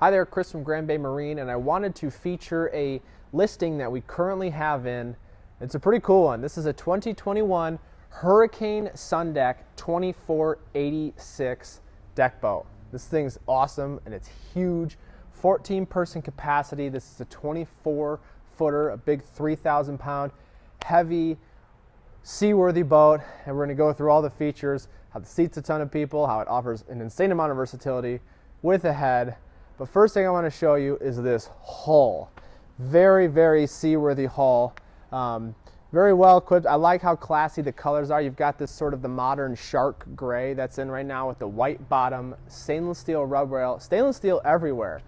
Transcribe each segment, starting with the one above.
Hi there, Chris from Grand Bay Marine, and I wanted to feature a listing that we currently have in. It's a pretty cool one. This is a 2021 Hurricane SunDeck 2486 deck boat. This thing's awesome and it's huge. 14-person capacity. This is a 24-footer, a big 3,000 pound, heavy, seaworthy boat, and we're going to go through all the features, how it seats a ton of people, how it offers an insane amount of versatility with a head. But first thing I want to show you is this hull. Very, very seaworthy hull. Very well equipped. I like how classy the colors are. You've got this sort of the modern shark gray that's in right now with the white bottom, stainless steel rub rail, stainless steel everywhere.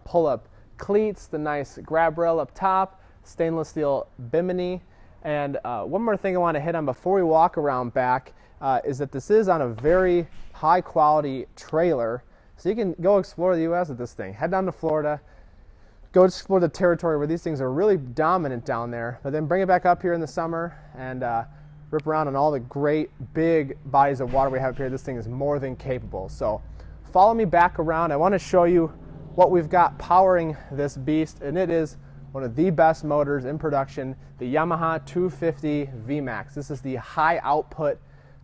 Pull-up cleats, the nice grab rail up top, stainless steel bimini. And one more thing I want to hit on before we walk around back is that this is on a very high quality trailer. So you can go explore the U.S. with this thing. Head down to Florida, go explore the territory where these things are really dominant down there, but then bring it back up here in the summer and rip around on all the great big bodies of water we have here. This thing is more than capable. So follow me back around. I want to show you what we've got powering this beast, and it is one of the best motors in production, the Yamaha 250 VMAX. This is the high output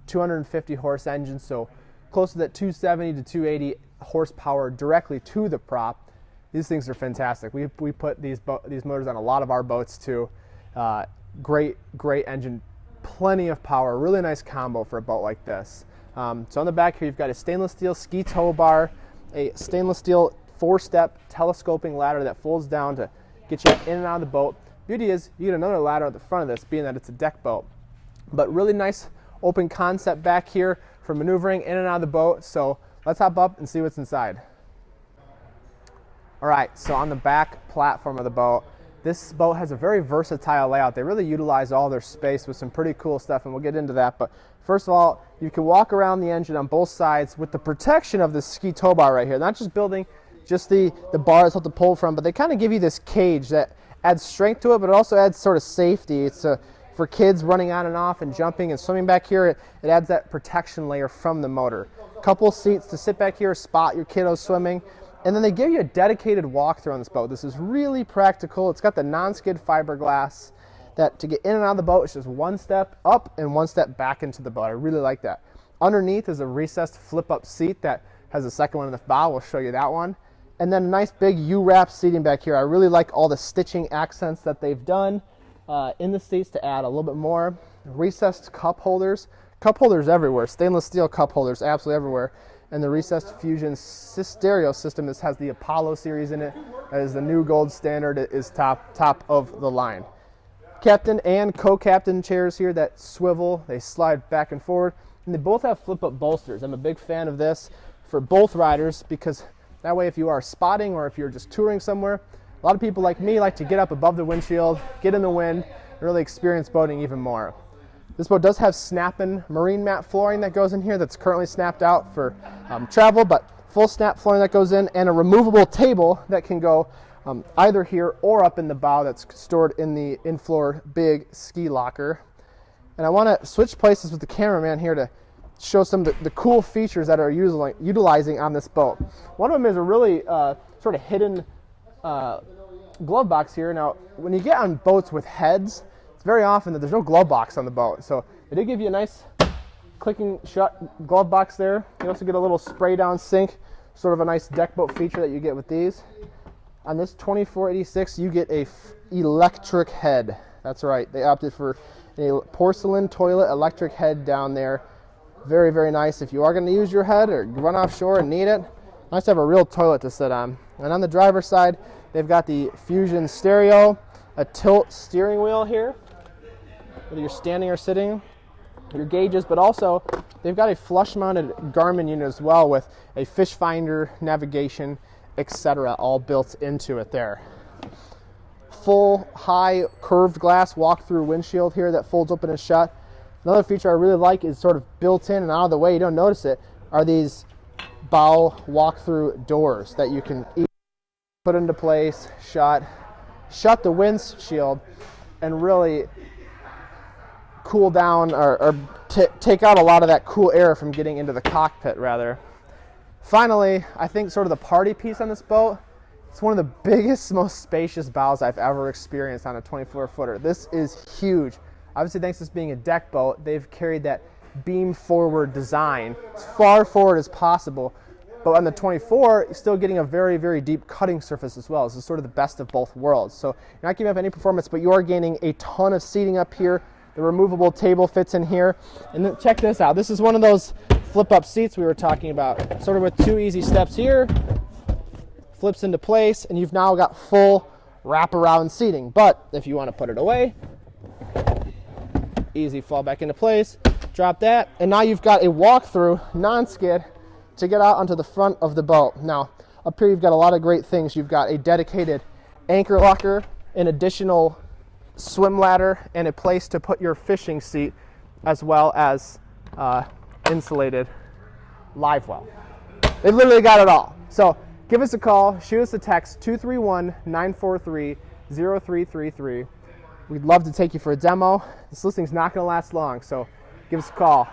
250 horse engine, so close to that 270 to 280 horsepower directly to the prop. These things are fantastic. We put these motors on a lot of our boats too. Great engine, plenty of power, really nice combo for a boat like this. So on the back here you've got a stainless steel ski tow bar, a stainless steel 4-step telescoping ladder that folds down to get you in and out of the boat. Beauty is you get another ladder at the front of this, being that it's a deck boat. But really nice open concept back here for maneuvering in and out of the boat. So let's hop up and see what's inside. All right, so on the back platform of the boat, this boat has a very versatile layout. They really utilize all their space with some pretty cool stuff, and we'll get into that. But first of all, you can walk around the engine on both sides with the protection of this ski tow bar right here. Not just building just the bar that's helped to pull from, but they kind of give you this cage that adds strength to it, but it also adds sort of safety. It's for kids running on and off and jumping and swimming back here. It adds that protection layer from the motor. Couple seats to sit back here, spot your kiddos swimming. And then they give you a dedicated walkthrough on this boat. This is really practical. It's got the non-skid fiberglass that to get in and out of the boat, it's just one step up and one step back into the boat. I really like that. Underneath is a recessed flip-up seat that has a second one in the bow. We'll show you that one. And then a nice big U-wrap seating back here. I really like all the stitching accents that they've done in the seats to add a little bit more. Recessed cup holders. Cup holders everywhere. Stainless steel cup holders absolutely everywhere. And the recessed fusion stereo system. This has the Apollo series in it. That is the new gold standard. It is top of the line. Captain and co-captain chairs here that swivel. They slide back and forward. And they both have flip-up bolsters. I'm a big fan of this for both riders because that way if you are spotting or if you're just touring somewhere, a lot of people like me like to get up above the windshield, get in the wind, and really experience boating even more. This boat does have snap-in marine mat flooring that goes in here that's currently snapped out for travel, but full snap flooring that goes in, and a removable table that can go either here or up in the bow that's stored in the in-floor big ski locker. And I want to switch places with the cameraman here to show some of the cool features that are utilizing on this boat. One of them is a really sort of hidden glove box here. Now, when you get on boats with heads, it's very often that there's no glove box on the boat. So they did give you a nice clicking shut glove box there. You also get a little spray down sink, sort of a nice deck boat feature that you get with these. On this 2486, you get a electric head. That's right, they opted for a porcelain toilet electric head down there. Very, very nice if you are going to use your head or run offshore and need it. Nice to have a real toilet to sit on. And on the driver's side, they've got the Fusion stereo, a tilt steering wheel here, whether you're standing or sitting, your gauges, but also they've got a flush-mounted Garmin unit as well with a fish finder, navigation, etc. all built into it there. Full high curved glass walk-through windshield here that folds open and shut. Another feature I really like is sort of built in and out of the way, you don't notice it, are these bow walk-through doors that you can put into place, shut the windshield, and really cool down or take out a lot of that cool air from getting into the cockpit rather. Finally, I think sort of the party piece on this boat, it's one of the biggest, most spacious bows I've ever experienced on a 24-footer. This is huge. Obviously, thanks to this being a deck boat, they've carried that beam forward design as far forward as possible. But on the 24, you're still getting a very, very deep cutting surface as well. This is sort of the best of both worlds. So you're not giving up any performance, but you are gaining a ton of seating up here. The removable table fits in here. And then check this out. This is one of those flip-up seats we were talking about. Sort of with 2 easy steps here, flips into place, and you've now got full wraparound seating. But if you want to put it away, easy fall back into place, drop that, and now you've got a walk-through, non-skid, to get out onto the front of the boat. Now, up here you've got a lot of great things. You've got a dedicated anchor locker, an additional swim ladder, and a place to put your fishing seat, as well as insulated live well. They've literally got it all. So give us a call, shoot us a text, 231-943-0333. We'd love to take you for a demo. This listing's not going to last long, so give us a call.